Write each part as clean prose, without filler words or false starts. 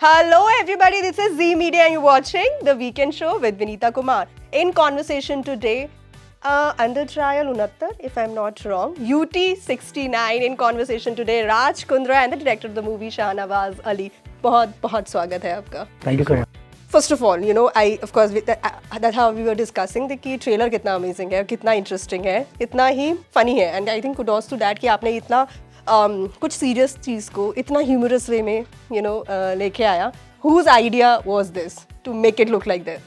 Hello everybody, this is Z Media and you're watching The Weekend Show with Vinita Kumar. In conversation today, under trial 69, if I'm not wrong, UT 69 in conversation today, Raj Kundra and the director of the movie Shahnawaz Ali. बहुत स्वागत है आपका. Thank you so much. First of all, you know, of course, that's how we were discussing कि trailer कितना amazing है, कितना interesting है, कितना ही funny है, and I think kudos to that कि आपने इतना कुछ serious चीज़ को इतना humorous way में, you know, लेके आया. Whose idea was this to make it look like that?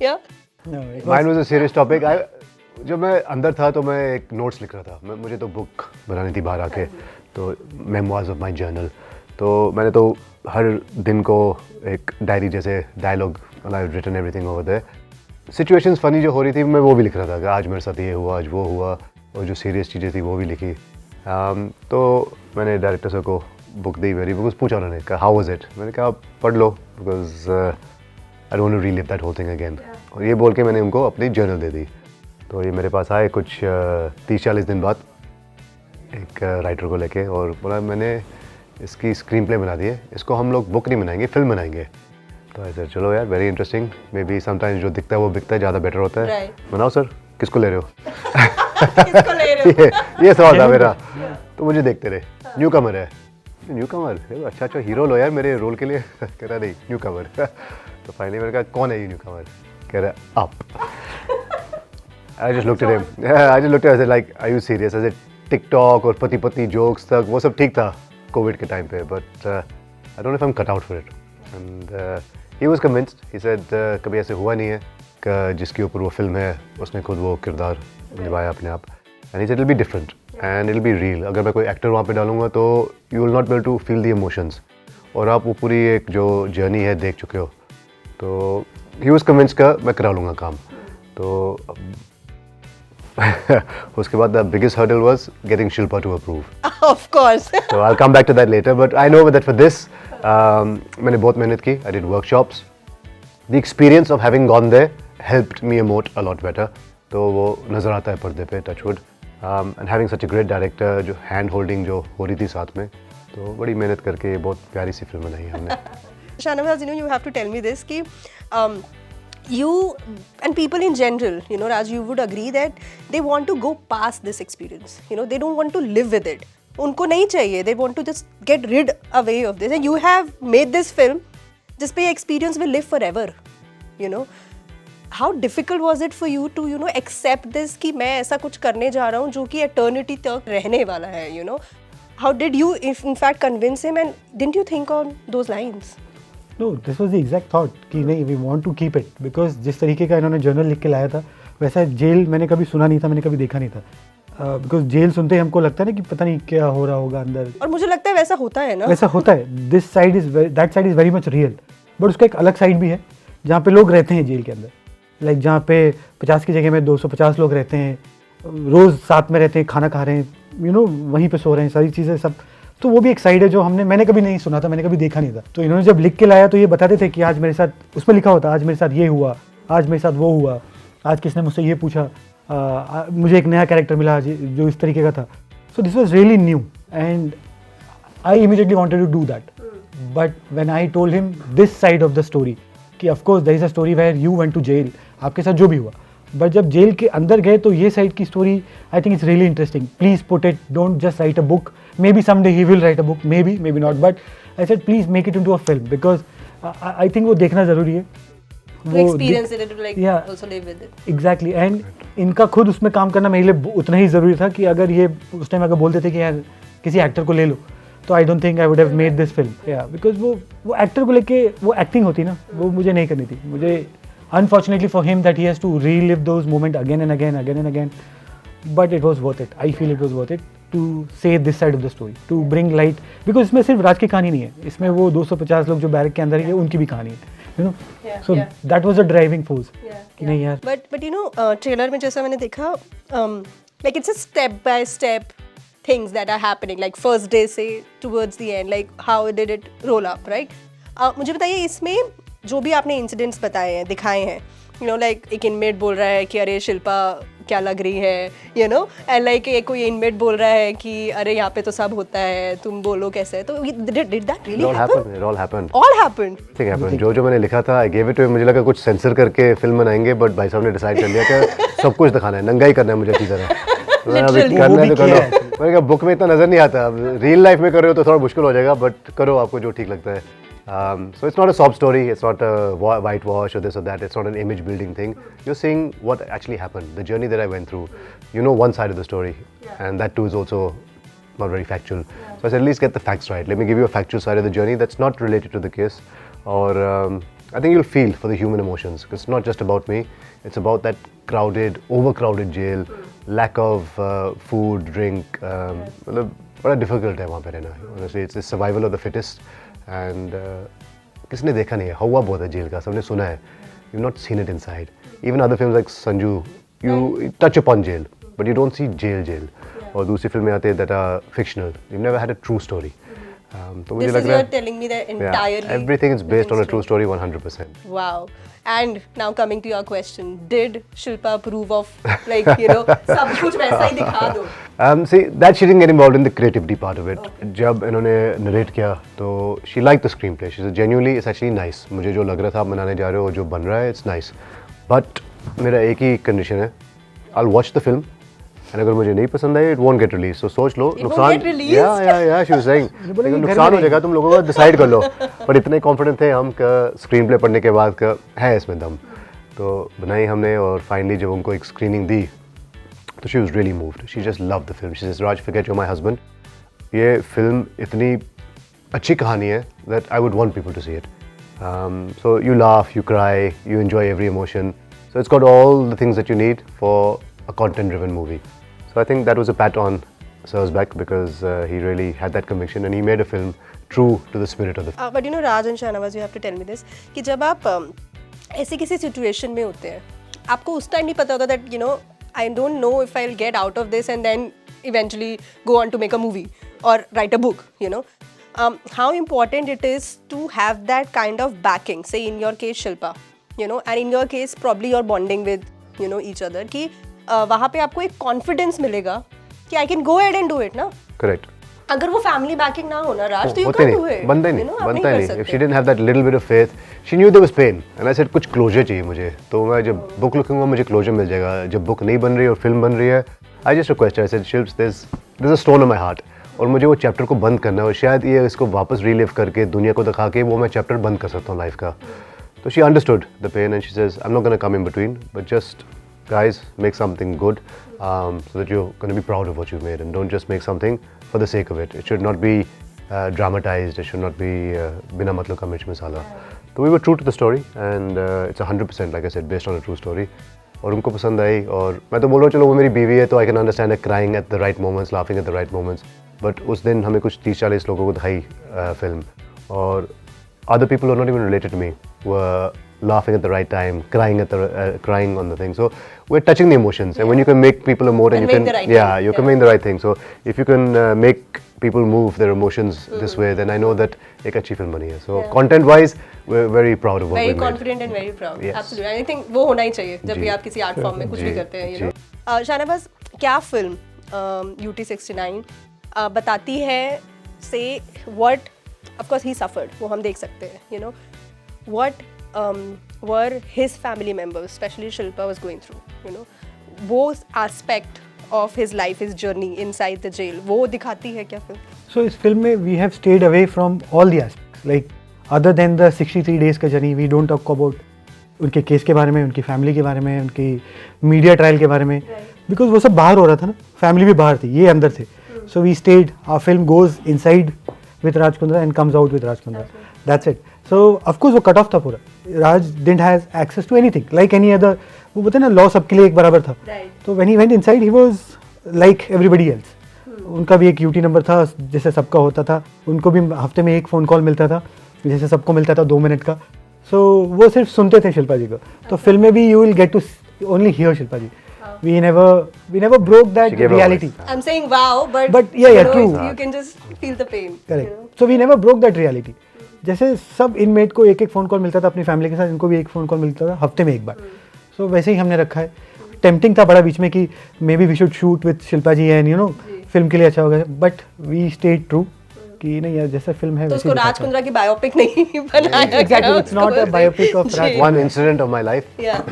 Yeah. No, Mine was a serious topic. जब मैं अंदर था तो मैं एक नोट्स लिख रहा था. मुझे तो बुक बनानी थी बाहर आके, तो memoirs of my journal. तो मैंने तो हर दिन को एक डायरी जैसे dialogue, I've written everything over there. Situations funny जो हो रही थी मैं वो भी लिख रहा था कि आज मेरे साथ ये हुआ, आज वो हुआ, और जो सीरियस चीज़ें थी वो भी लिखी. तो मैंने डायरेक्टर सर को बुक दी मेरी, बिकॉज पूछा उन्होंने कहा हाउ वाज इट. मैंने कहा पढ़ लो because I don't want to relive that whole thing again. और ये बोल के मैंने उनको अपनी जर्नल दे दी. तो ये मेरे पास आए कुछ 30-40 दिन बाद एक राइटर को लेके और बोला मैंने इसकी स्क्रीन प्ले बना दी है, इसको हम लोग बुक नहीं बनाएंगे, फिल्म बनाएंगे. तो ऐसे चलो यार, very interesting. May be sometimes जो दिखता है वो बिकता है, ज़्यादा बेटर होता है. बनाओ सर, किसको ले रहे हो? किसको ले रहे हो? ये सवाल था मेरा. तो मुझे देखते रहे, न्यू कमर है. न्यू कमर, अच्छा हीरो लो यार मेरे रोल के लिए. कह रहा नहीं, न्यू कमर. तो फाइनली मैंने कहा कौन है ये न्यू कमर? कह रहा आप. I just looked at him. I just looked at him. I said like, are you serious? I said TikTok और पति पत्नी jokes तक वो सब ठीक था कोविड के टाइम पे, but I don't know if I'm cut out for it. And he was convinced. He said कभी ऐसे हुआ नहीं है कि जिसके ऊपर वो फिल्म है उसने खुद वो किरदार निभाया अपने आप. And he said it'll be different and it'll be real. अगर मैं कोई एक्टर वहाँ पे डालूंगा तो you will not be able to feel the emotions. और आप वो पूरी एक जो जर्नी है देख चुके हो. तो he was convinced का मैं करा लूँगा काम. तो उसके बाद the biggest hurdle was getting Shilpa to approve. Of course. So I'll come back to that later, but I know that for this मैंने बहुत मेहनत की. I did workshops. The experience of having gone there helped me emote a lot better. तो वो नज़र आता है पर्दे पे, touch wood. And having such a great director, जो hand holding जो हो रही थी साथ में, तो बड़ी मेहनत करके बहुत प्यारी सी फिल्म बनाई हमने. Shahnawaz, you know, you have to tell me this कि you and people in general, you know, Raj, you would agree that they want to go past this experience. You know, they don't want to live with it. उनको नहीं चाहिए. They want to just get rid away of this. And you have made this film जिस पे experience will live forever. You know, how difficult was it for you to, you know, accept this कि मैं ऐसा कुछ करने जा रहा हूँ जो कि eternity तक रहने वाला है. You know, how did you, in fact, convince him, and didn't you think on those lines? No, this was the exact thought कि नहीं, we want to keep it because जिस तरीके का इन्होंने जर्नल लिख के लाया था वैसा जेल मैंने कभी सुना नहीं था, मैंने कभी देखा नहीं था. बिकॉज जेल सुनते ही हमको लगता है ना कि पता नहीं क्या हो रहा होगा अंदर, और मुझे लगता है वैसा होता है ना. वैसा होता है. That side is very much real, but उसका एक अलग साइड भी है जहाँ पे लोग रहते हैं जेल के अंदर. लाइक जहाँ पे 50 की जगह में 250 लोग रहते हैं, रोज़ साथ में रहते हैं, खाना खा रहे हैं, यू नो, वहीं पे सो रहे हैं, सारी चीज़ें सब. तो वो भी एक साइड है जो मैंने कभी नहीं सुना था, मैंने कभी देखा नहीं था. तो इन्होंने जब लिख के लाया तो ये बताते थे कि आज मेरे साथ, उसमें लिखा होता आज मेरे साथ ये हुआ, आज मेरे साथ वो हुआ, आज किसने मुझसे ये पूछा, मुझे एक नया कैरेक्टर मिला आज जो इस तरीके का था. So this was really new and I immediately wanted to do that. But when I told him this side of the story कि of course there is a story where you went to jail, आपके साथ जो भी हुआ, but जब jail के अंदर गए तो ये साइड की story I think it's really interesting. Please put it, don't just right a book. Maybe someday he will write a book, maybe not, but I said please make it into a film because I think वो देखना ज़रूरी है. To experience it, to like also live with it. Exactly, and इनका खुद उसमें काम करना मेरे लिए उतना ही ज़रूरी था कि अगर ये उस टाइम अगर बोलते थे कि यार किसी एक्टर को ले लो, तो I don't think I would have made this film. Yeah, because वो एक्टर को लेके वो एक्टिंग होती ना, वो मुझे नहीं करनी थी. मुझे unfortunately for him that he has to relive those moments again and again, but it was worth it. I feel it was worth it to say this side of the story, to bring light, because इसमें सिर्फ राज की कहानी नहीं है, इसमें वो 250 लोग जो बैरक के अंदर है उनकी भी कहानी है, you know. So that was a driving force. कि नहीं यार. But you know, ट्रेलर में जैसा मैंने देखा, like it's a step by step things that are happening, like first day से towards the end, like how did it roll up, right? मुझे बताइए इसमें जो भी आपने इंसिडेंट्स बताए हैं, दिखाए हैं, you know, like एक इनमेट बोल रहा है कि अरे शिल्पा क्या लग रही है, you know, and like कोई इनमेट बोल रहा है कि अरे यहाँ पे तो सब होता है, तुम बोलो कैसे है, तो did that really happen? It all happened. All happened. Everything happened. जो मैंने लिखा था, I gave it to him. मुझे लगा कुछ सेंसर करके फिल्म बनाएंगे, बट भाई साहब ने डिसाइड कर लिया कि सब कुछ दिखाना है, नंगा ही करना है मुझे अच्छी तरह। Literally. करना है तो करो। मैंने कहा बुक में इतना नजर नहीं आता, रियल लाइफ में कर रहे हो तो थोड़ा मुश्किल हो जाएगा, बट करो आपको जो ठीक लगता है। So it's not a sob story, it's not a whitewash or this or that, it's not an image building thing. You're seeing what actually happened, the journey that I went through. You know one side of the story, and that too is also not very factual. So I said, at least get the facts right. Let me give you a factual side of the journey that's not related to the case. Or I think you'll feel for the human emotions, because it's not just about me, it's about that crowded, overcrowded jail, lack of food, drink. बड़ा difficult है वहाँ पे रहना. Honestly, it's the survival of the fittest. And किसने देखा नहीं है, हवा बहुत है जेल का, सबने सुना है. You've not seen it inside. Even other films like Sanju, you touch upon jail, but you don't see jail. और दूसरी फिल्में आते हैं that are fictional. You've never had a true story. तो मुझे This लग is रहा you're है telling me that entirely. everything is based on a true story 100%. Wow. And now coming to your question, did Shilpa approve of, like, you know, सब कुछ वैसा ही दिखा दो? See, that she didn't get involved in the creativity part of it. जब इन्होंने narrate किया, तो she liked the screenplay. She said genuinely it's actually nice. मुझे जो लग रहा था आप बनाने जा रहे हो, जो बन रहा है, it's nice. But मेरा एक ही condition है, I'll watch the film. And अगर मुझे नहीं पसंद आए, it won't get released. So सोच लो, नुकसान. Yeah, she was saying. लेकिन नुकसान हो जाएगा, तुम लोगों को decide कर लो. पर इतने confident थे हम कि screenplay पढ़ने के बाद का है इसमें दम. तो बनाई हमने और finally जब उनको एक screening दी, तो she was really moved. She just loved the film. She says, Raj, forget you're my husband. ये film इतनी अच्छी कहानी है that I would want people to see it. So you laugh, you cry, you enjoy every emotion. So it's got all the things that you need for a content-driven movie. So I think that was a pat on Sir's back, because he really had that conviction and he made a film true to the spirit of the film. But you know, Raj and Shahnawaz, you have to tell me this, कि जब आप ऐसे किसी situation में होते हैं, आपको उस time नहीं पता होता that, you know, I don't know if I'll get out of this and then eventually go on to make a movie or write a book, you know. How important it is to have that kind of backing, say in your case Shilpa, you know, and in your case probably you're bonding with, you know, each other, कि वहाँ पे आपको एक confidence मिलेगा कि I can go ahead and do it ना. Correct. अगर वो family backing ना होना राज, तो you can't do it. बनता ही You नहीं, know, आप बनता ही कर नहीं. If सकते. she didn't have that little bit of faith, she knew there was pain. And I said कुछ closure चाहिए मुझे. तो मैं जब book लिखूंगा मुझे closure मिल जाएगा. जब book नहीं बन रही और film बन रही है, I just requested her. I said, Shilps, there's a stone on my heart. और मुझे वो चैप्टर को बंद करना है और शायद ये इसको वापस रीलिव करके दुनिया को दिखा के वो मैं चैप्टर बंद कर सकता हूँ लाइफ का. तो she understood the pain and she says, I'm not going to come in between, but just guys, make something good so that you're going to be proud of what you've made, and don't just make something for the sake of it. It should not be dramatized. It should not be bina matlab ka mirch masala. So we were true to the story, and it's 100%, like I said, based on a true story. और उनको पसंद आई. और मैं तो बोल रहा हूँ चलो वो मेरी बीवी है तो I can understand her crying at the right moments, laughing at the right moments. But उस दिन हमें कुछ 30-40 लोगों को दिखाई फिल्म, और other people who are not even related to me were laughing at the right time, crying on the thing. So we're touching the emotions, and when you can make people emote and you can, you're conveying the right thing. So if you can make people move their emotions this way, then I know that एक अच्छी film बनी है. So content-wise, we're very proud of what we made. Very confident and very proud. Yes. Absolutely. I think वो होना ही चाहिए जब भी आप किसी आर्ट फॉर्म में कुछ भी करते हैं. You know. शाहनवाज, क्या फिल्म UT69 बताती है से what of course he suffered, वो हम देख सकते हैं. You know what were his family members, especially Shilpa, was going through. You know वो aspect of his life, his journey inside the jail, वो दिखाती है क्या फिल्म? So इस फिल्म में we have stayed away from all the aspects, like other than the 63 days का journey, we don't talk about उनके case के बारे में, उनकी फैमिली के बारे में, उनकी मीडिया ट्रायल के बारे में, बिकॉज वो सब बाहर हो रहा था ना, फैमिली भी बाहर थी, ये अंदर थे. So we stayed, our film goes inside with Raj Kundra and comes out with Raj Kundra. That's it. So of course वो कट ऑफ था पूरा. Raj didn't have access to anything like any other. वो बोलते हैं ना, लॉ सबके लिए एक बराबर था. तो when he went inside he was like everybody else. उनका भी एक यूटी नंबर था जैसे सबका होता था. उनको भी हफ्ते में एक फ़ोन कॉल मिलता था जैसे सबको मिलता था 2 मिनट का. सो वो सिर्फ सुनते थे शिल्पा जी को. तो फिल्म में भी you will get to only hear Shilpa ji. We never broke that reality. I'm saying wow, but yeah, you know, true. You can just feel the pain. Correct. You know? So we never broke that reality. जैसे सब inmate को एक phone call मिलता था अपनी family के साथ, इनको भी एक फ़ोन कॉल मिलता था हफ्ते में एक बार. सो वैसे ही हमने रखा है. टेम्पटिंग था बड़ा बीच में कि maybe we should shoot with Shilpa ji and you know film के लिए अच्छा होगा, बट वी स्टेड ट्रू कि नहीं यार जैसा फिल्म है तो वैसे उसको राज कुंद्रा की बायोपिक नहीं बनाया गया. Exactly, it's not a biopic of Raj. One incident of my life. Yeah.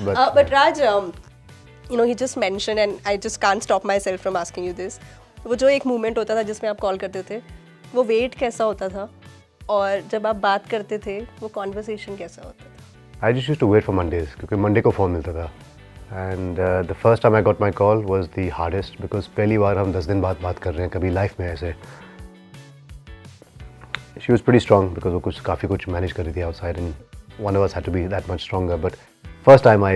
But- But Raj, you know, he just mentioned, and I just can't stop myself from asking you this. वो जो एक moment होता था जिसमें आप call करते थे, वो वेट कैसा होता था, और जब आप बात करते थे वो कॉन्वर्सेशन कैसा होता था? I just used to wait for Mondays क्योंकि Monday को फ़ोन मिलता था. And the first time I got my call was the hardest because पहली बार हम 10 दिन बाद बात कर रहे हैं कभी लाइफ में ऐसे. She was pretty strong because वो कुछ काफ़ी कुछ manage कर रही थी outside and one of us had to be that much stronger. But first time I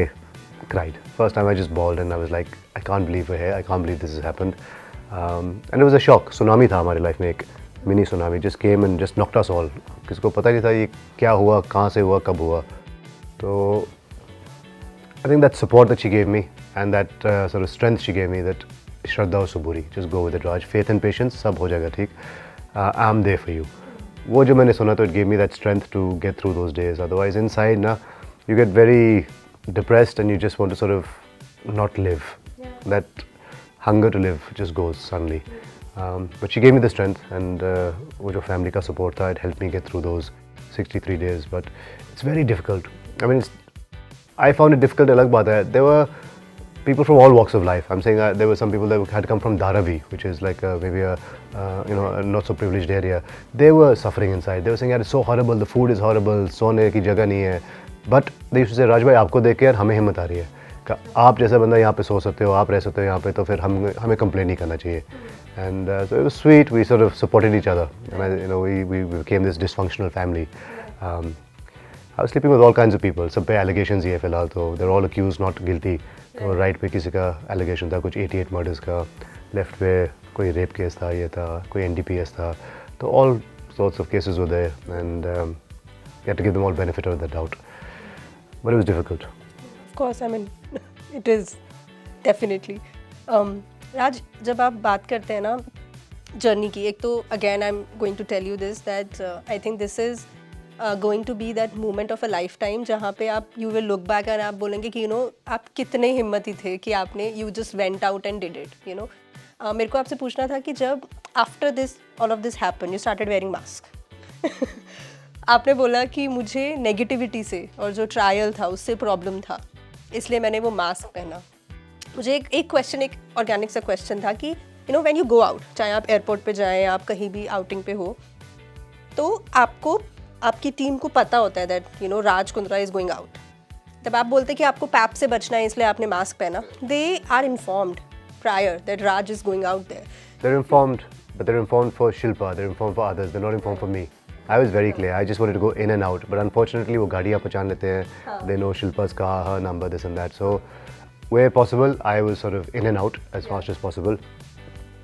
cried. First time I just bawled and I was like, I can't believe we're here. I can't believe this has happened. And it was a shock. Tsunami था हमारे life में एक mini tsunami just came and just knocked us all. किसी को पता नहीं था ये क्या हुआ, कहाँ से हुआ, कब हुआ. तो I think that support that she gave me and that sort of strength she gave me, that Shraddha और Suburi, just go with it, Raj. Faith and patience, सब हो जाएगा ठीक. I'm there for you. वो जो मैंने सुना तो it gave me that strength to get through those days. Otherwise inside ना you get very depressed and you just want to sort of not live. That hunger to live just goes suddenly. But she gave me the strength and वो जो family का support था, it helped me get through those 63 days. But it's very difficult. I mean, I found it difficult. अलग बात है. There were people from all walks of life. I'm saying there were some people that had come from Dharavi, which is like maybe a a not so privileged area. They were suffering inside. They were saying, "यार it's so horrible. The food is horrible. सोने की जगह नहीं है." But they used to say, "राज भाई आपको देख के यार हमें हिम्मत आ रही है कि आप जैसा बंदा यहाँ पे सो सकते हो, आप रह सकते हो यहाँ पे, तो फिर हमें complain नहीं करना चाहिए." And so it was sweet. We sort of supported each other, and we became this dysfunctional family. I was sleeping with all kinds of people. सब पे allegations ही है फिलहाल तो. They're all accused, not guilty. तो right पे किसी का allegation था कुछ 88 murders का, लेफ्ट पे कोई रेप केस था, ये था कोई NDPS था, तो all sorts of cases were there and you had to give them all benefit of the doubt, but it was difficult. Of course, I mean, it is definitely. राज, जब आप बात करते हैं ना जर्नी की, एक तो again I'm going to tell you this that I think this is going to be that moment of a lifetime जहाँ पे आप you will look back and आप बोलेंगे कि आप कितने हिम्मती थे कि आपने you just went out and did it, मेरे को आपसे पूछना था कि जब after this all of this happened you started wearing mask आपने बोला कि मुझे नेगेटिविटी से और जो ट्रायल था उससे प्रॉब्लम था, इसलिए मैंने वो मास्क पहना. मुझे एक क्वेश्चन, एक ऑर्गेनिक सा क्वेश्चन था कि व्हेन यू गो आउट, चाहे आप एयरपोर्ट पे जाएं, आप कहीं भी आउटिंग पे हो, तो आपको आपकी टीम को पता होता है that Raj Kundra is going out. जब आप बोलते कि आपको पैप से बचना है इसलिए आपने मास्क पहना, they are informed prior that Raj is going out there. They're informed, but they're informed for Shilpa, they're informed for others, they're not informed for me. I was very clear, I just wanted to go in and out, but unfortunately वो गाड़ियाँ पहचान लेते हैं, they know Shilpa's car, her number, this and that, so where possible, I was sort of in and out as fast as possible.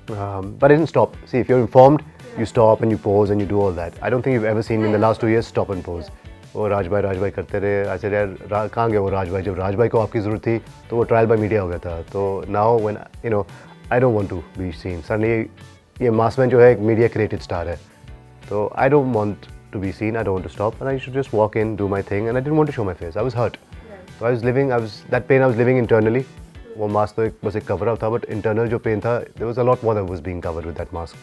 But I didn't stop. See, if you're informed, you stop and you pose and you do all that. I don't think you've ever seen me in the last 2 years stop and pose. वो राज भाई करते रहे. I said यार कहाँ गया वो राज भाई, जब राज भाई को आपकी ज़रूरत थी तो वो ट्रायल बाय मीडिया हो गया था. तो now when I don't want to be seen. Suddenly ये मासमैन जो है एक मीडिया क्रिएटेड स्टार है, तो I don't want to be seen, I don't want to stop, and I should just walk in, do my thing, and I didn't want to show my face. I was hurt. So that pain I was living internally. वो mask तो बस एक cover up था, but internal जो pen था, there was a lot more that was being covered with that mask.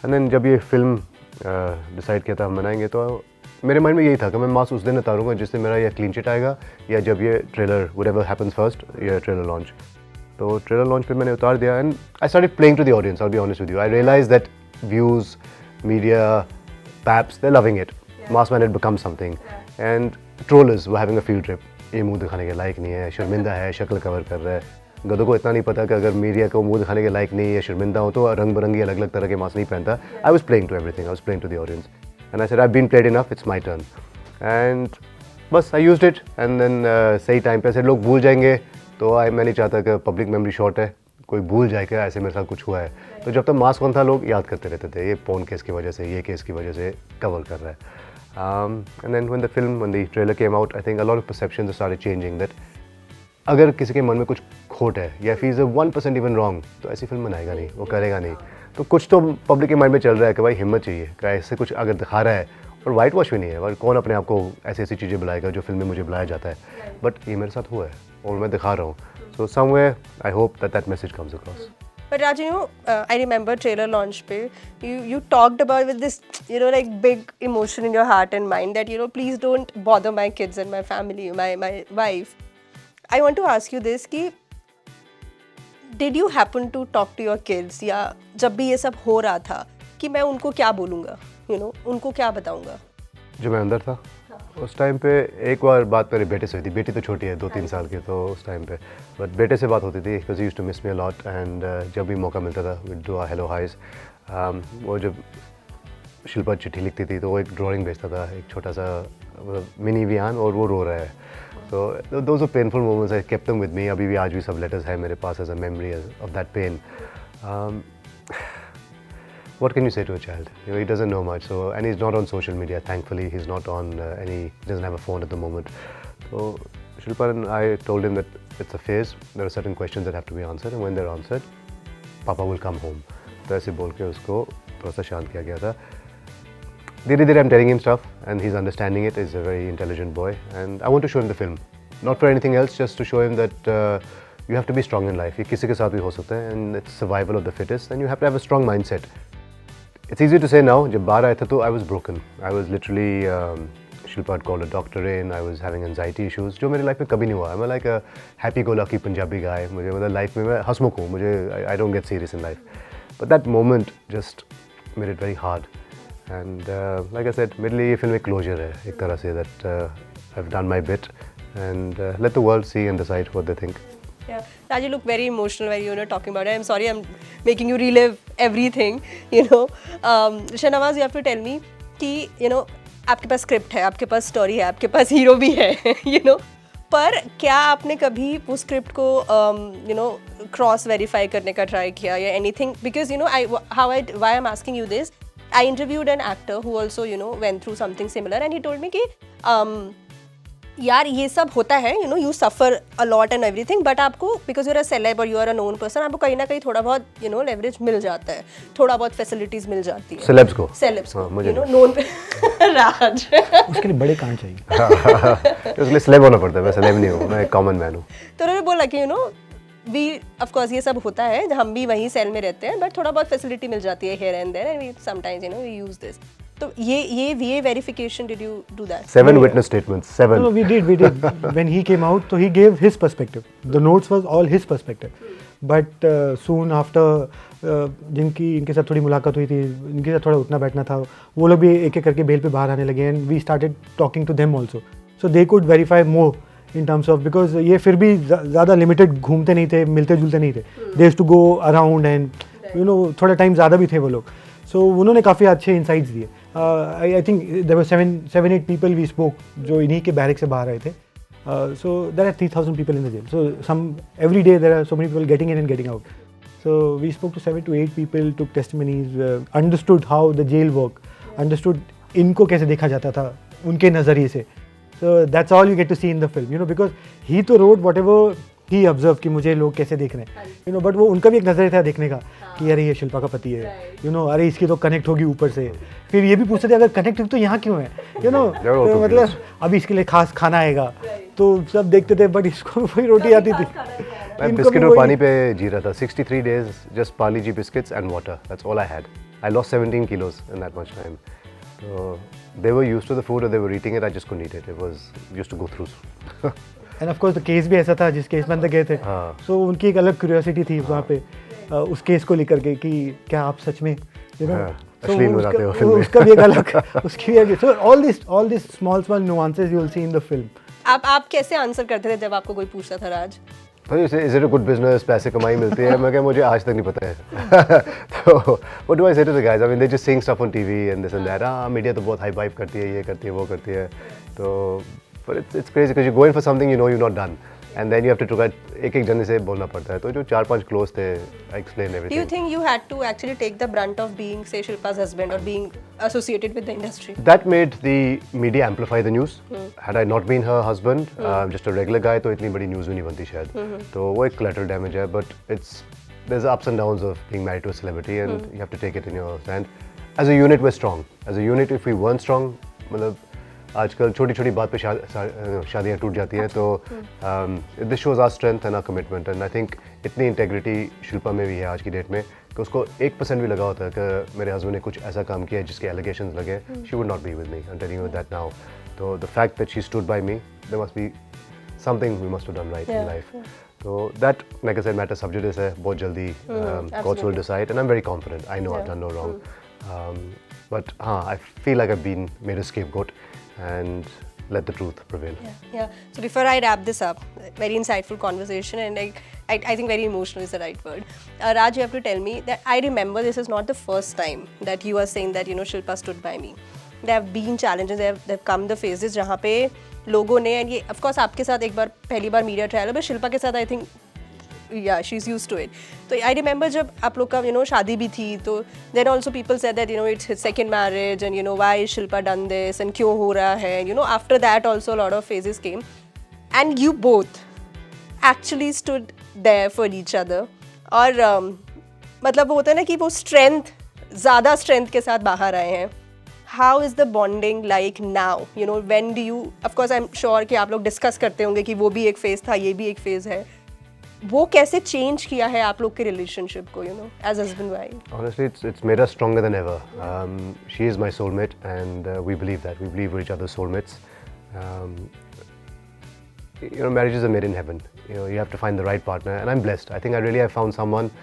And then जब ये film decide किया था हम बनाएंगे, तो मेरे माइंड में यही था कि मैं मास्क उस दिन उतारूंगा जिससे मेरा ये क्लीन चिट आएगा, या जब ये ट्रेलर whatever happens first, ये ट्रेलर लॉन्च. तो ट्रेलर लॉन्च पे मैंने उतार दिया and I started playing to the audience. I'll be honest with you. I realized that views, media, paps, they're loving it. Maskman had become something, and trollers were having a field trip. ये मुंह दिखाने के लायक नहीं है, शर्मिंदा है, शक्ल cover कर रहा है. गधों को इतना नहीं पता कि अगर मीडिया को मुंह दिखाने के लायक नहीं है, शर्मिंदा हो, तो रंग बिरंगी अलग अलग तरह के मास्क नहीं पहनता. I was playing to everything. I was playing to the audience, and I said I've been played enough. It's my turn. And बस I used it, and then सही टाइम पे ऐसे लोग भूल जाएंगे, तो मैं नहीं चाहता कि पब्लिक मेमोरी शॉर्ट है, कोई भूल जाए कि ऐसे मेरे साथ कुछ हुआ है. तो जब तक मास्क ऑन था लोग याद करते रहते थे, ये पोर्न केस की वजह से, ये केस की वजह से कवर कर रहा है. And then when the trailer came out, I think a lot of perceptions started changing that अगर किसी के मन में कुछ खोट है, या if he is 1% even wrong, तो ऐसी फिल्म बनाएगा नहीं, वो करेगा नहीं. तो कुछ तो पब्लिक के माइंड में चल रहा है कि भाई हिम्मत चाहिए, कि ऐसे कुछ अगर दिखा रहा है, और वाइट वॉश भी नहीं है, और कौन अपने आप को ऐसी ऐसी चीज़ें बुलाएगा जो फिल्म में मुझे बुलाया जाता है. बट ये मेरे साथ हुआ है और मैं दिखा रहा हूँ. So somewhere I hope that message comes across. But Raj, I remember trailer launch pe, you talked about with this, like big emotion in your heart and mind that, please don't bother my kids and my family, my wife. I want to ask you this कि did you happen to talk to your kids या जब भी ये सब हो रहा था कि मैं उनको क्या बोलूँगा, उनको क्या बताऊँगा? जो मैं अंदर था उस टाइम पे एक बार बात मेरे बेटे से हुई थी. बेटी तो छोटी है 2-3 साल की, तो उस टाइम पे बट बेटे से बात होती थी because he used to miss me a lot and जब भी मौका मिलता था वी डू हेलो हाइज. वो जब शिल्पा चिट्ठी लिखती थी तो वो एक ड्राइंग भेजता था, एक छोटा सा मिनी वियान, और वो रो रहा है. तो those are painful moments. I kept them with me. अभी भी आज भी सब लेटर्स है मेरे पास as a memory of that pain. What can you say to a child? He doesn't know much, and he's not on social media. Thankfully, he's not on he doesn't have a phone at the moment. So Shilpa and I told him that it's a phase. There are certain questions that have to be answered, and when they're answered, Papa will come home. तो ऐसे बोल के उसको थोड़ा सा शांत किया गया था. धीरे-धीरे I'm telling him stuff, and he's understanding it. He's a very intelligent boy, and I want to show him the film, not for anything else, just to show him that you have to be strong in life. ये किसी के साथ भी हो सकता है, and it's survival of the fittest, and you have to have a strong mindset. It's easy to say now. जब बाहर आया था तो I was broken. I was literally Shilpa had called a doctor in. I was having anxiety issues जो मेरी life में कभी नहीं हुआ. I'm like a happy-go-lucky Punjabi guy. मुझे मतलब लाइफ में मैं हंसमुख हूँ. मुझे I don't get serious in life. But that moment just made it very hard. And like I said, मेरे लिए ये फिल्म एक closure है एक तरह से that I've done my bit and let the world see and decide what they think. Yeah, Raj, you look very emotional when talking about it. I'm sorry, I'm making you relive everything. Shahnawaz, you have to tell me कि आपके पास script है, आपके पास story है, आपके पास hero भी है, पर क्या आपने कभी उस स्क्रिप्ट को क्रॉस वेरीफाई करने का ट्राई किया या anything? Because why I am asking you this, I interviewed an actor who also went through something similar, and he told me कि यार ये सब होता है, you suffer a lot and everything, but आपको because you're a celeb or you are a known person, आपको कहीं ना कहीं थोड़ा बहुत leverage मिल जाता है, थोड़ा बहुत facilities मिल जाती है. Celebs को known राज उसके लिए बड़े कांड चाहिए. उसके लिए celeb होना पड़ता है. मैं celeb नहीं हूँ, मैं एक common man हूँ. तो उन्होंने बोला कि we of course ये सब होता है, हम भी वहीं सेल में रहते हैं, but थोड़ा बहुत facility मिल जाती है here and there, and we sometimes we use this. तो ये VA verification, did you do that? 7 witness statements. 7. No, we did. When he came out, so he gave his perspective. The notes was all his perspective. But soon after, इनके साथ थोड़ी मुलाकात हुई थी, इनके साथ थोड़ा उठना बैठना था, वो लोग भी एक एक करके बेल पे बाहर आने लगे, and we started talking to them also. So they could verify more in terms of, because ये फिर भी ज़्यादा लिमिटेड घूमते नहीं थे, मिलते जुलते नहीं थे. They used to go around and थोड़ा टाइम ज़्यादा भी थे वो लोग. So उन्होंने काफ़ी अच्छे इंसाइट्स दिए. I think there were 7-8 people we spoke जो इन्हीं के बैरक से बाहर आए थे. So there are 3,000 people in the jail. So every day there are so many people getting in and getting out. So we spoke to 7 to 8 people, took testimonies, understood how the jail work, understood इनको कैसे देखा जाता था उनके नज़रिए से. So that's all you get to see in the film, because he तो wrote whatever he observed कि मुझे लोग कैसे देख रहे हैं, but वो उनका भी एक नज़रिया था देखने का कि अरे ये शिल्पा का पति है, अरे इसकी तो कनेक्ट होगी ऊपर से. फिर ये भी पूछते थे अगर कनेक्ट तो यहाँ क्यों है, तो मतलब अभी इसके लिए खास खाना आएगा, तो सब देखते थे, बट इसको वही रोटी आती थी. मैं बिस्किट और पानी पे जी रहा था. 63 days just Parle G biscuits and water. That's all I had. I lost 17 kilos in that much time. So they were used to the food or they were eating it. I just couldn't eat it. It was used to go through. End of course case भी ऐसा था जिस case में अंदर गए थे. सो उनकी एक अलग क्यूरियोसिटी थी वहाँ पे उस केस को लेकर के कि क्या आप सच में उसका भी एक अलग उसकी भी. So all this small nuances you will see in the film. आप कैसे आंसर करते थे जब आपको कोई पूछता था राज? भाई is it a good business, पैसे कमाई मिलती है? मैं क्या, मुझे आज तक नहीं पता है. तो what do I say to the guys? I mean they just seeing stuff on TV and this and that. Media तो बहुत हाई वाइप करती है, ये करती है, वो करती है. तो but it's crazy because you go in for something you've not done, and then you have to try एक जने से बोलना पड़ता है. तो जो 4-5 close थे, I explained everything. Do you think you had to actually take the brunt of being, say, Shilpa's husband or being associated with the industry? That made the media amplify the news. Had I not been her husband, just a regular guy, तो इतनी बड़ी news भी नहीं बनती शायद. तो वो एक collateral damage है, but there's ups and downs of being married to a celebrity, and you have to take it in your hand. As a unit, we're strong. As a unit, if we weren't strong, मतलब आजकल छोटी छोटी बात पे शादियाँ टूट जाती हैं, तो this shows our strength and our commitment, and I think इतनी इंटेग्रिटी शिल्पा में भी है आज की डेट में कि उसको 1% भी लगा होता है कि मेरे हस्बैंड ने कुछ ऐसा काम किया है जिसके एलिगेशंस लगे, she would not be with me, I am telling you that now. तो the fact that she stood by me, there must be something we must have done right in life. So that, like I said, matter sub judice hai, बहुत जल्दी courts will decide, and I'm very confident. I know I've done no wrong, but I feel like I've been made a scapegoat, and let the truth prevail. Yeah. So before I wrap this up, very insightful conversation, and I think very emotional is the right word. Raj, you have to tell me that I remember this is not the first time that you are saying that Shilpa stood by me. There have been challenges, there have come the phases जहाँ पे लोगों ने, and ये of course आपके साथ एक बार पहली बार मीडिया ट्रायल है, बट शिल्पा के साथ I think she is used to it. तो आई रिमेंबर जब आप लोग का शादी भी थी, तो then also people said that it's his second marriage and why Shilpa done this and क्यों हो रहा है. After that also lot of phases came and you both actually stood there for each other. और मतलब वो होता है ना कि वो स्ट्रेंथ, ज़्यादा स्ट्रेंथ के साथ बाहर आए हैं. How is the bonding like now? When do you, of course I'm sure कि आप लोग डिस्कस करते होंगे कि वो भी एक फेज था, ये भी एक फेज है. वो कैसे चेंज किया है आप लोग के रिलेशनशिप को, as husband wife? Honestly, it's made us stronger than ever. She is my soulmate, and we believe that. We believe we're each other's soulmates. Marriages are made in heaven. You have to find the right partner, and I'm blessed. I think I found someone.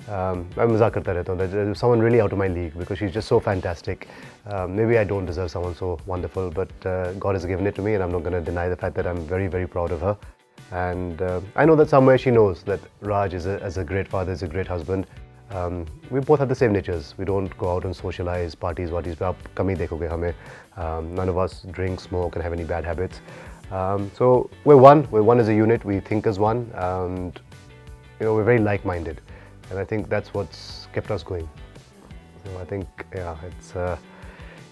मैं मजाक करता रहता हूँ, someone really out of my league, because she's just so fantastic. Maybe I don't deserve someone so wonderful, but God has given it to me, and I'm not going to deny the fact that I'm very, very proud of her. And I know that somewhere she knows that Raj is a great father, is a great husband. We both have the same natures. We don't go out and socialize, parties. पे आप कम ही देखोगे हमें. None of us drink, smoke, and have any bad habits. So we're one. We're one as a unit. We think as one, and we're very like-minded. And I think that's what's kept us going. So I think,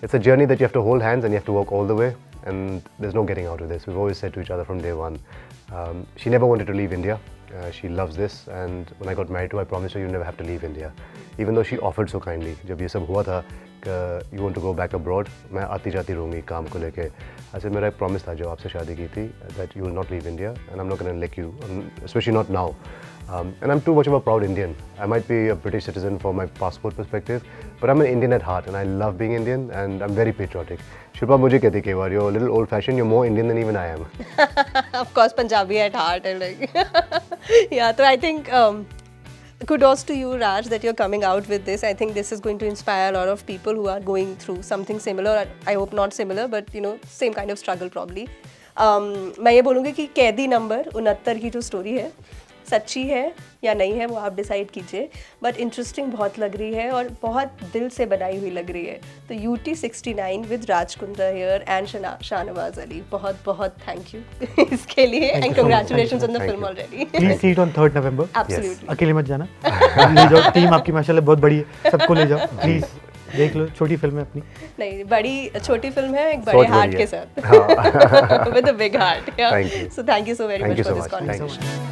it's a journey that you have to hold hands and you have to walk all the way. And there's no getting out of this. We've always said to each other from day one. She never wanted to leave India. She loves this. And when I got married to her, I promised her you never have to leave India. Even though she offered so kindly. जब ये सब हुआ था कि you want to go back abroad, मैं आती जाती रहूँगी काम को लेके. ऐसे मेरा एक promise था जो आपसे शादी की थी, that you will not leave India, and I'm not going to let you, especially not now. And I'm too much of a proud Indian. I might be a British citizen from my passport perspective, but I'm an Indian at heart, and I love being Indian, and I'm very patriotic. Shilpa मुझे कहती कई बार, you're a little old-fashioned, you're more Indian than even I am. Of course, Punjabi at heart, and yeah. So I think kudos to you, Raj, that you're coming out with this. I think this is going to inspire a lot of people who are going through something similar. I hope not similar, but same kind of struggle probably. मैं ये बोलूँगी कि कैदी number 69 की जो story है, सच्ची है या नहीं है वो आप डिसाइड कीजिए, बट इंटरेस्टिंग बहुत लग रही है और बहुत दिल से बनाई हुई लग रही है. तो UT 69 with Raj Kundra here and Shahnawaz Ali, बहुत बहुत थैंक यू इसके लिए, and congratulations on the film already. Please see it on 3rd November. Absolutely. अकेले मत जाना, ले जाओ, टीम आपकी माशाल्लाह बहुत बड़ी है, सबको ले जाओ प्लीज. देख लो, छोटी फिल्म है अपनी. नहीं, बड़ी छोटी फिल्म है एक बड़े हार्ट के साथ, with a big heart. So thank you so very much for this conversation.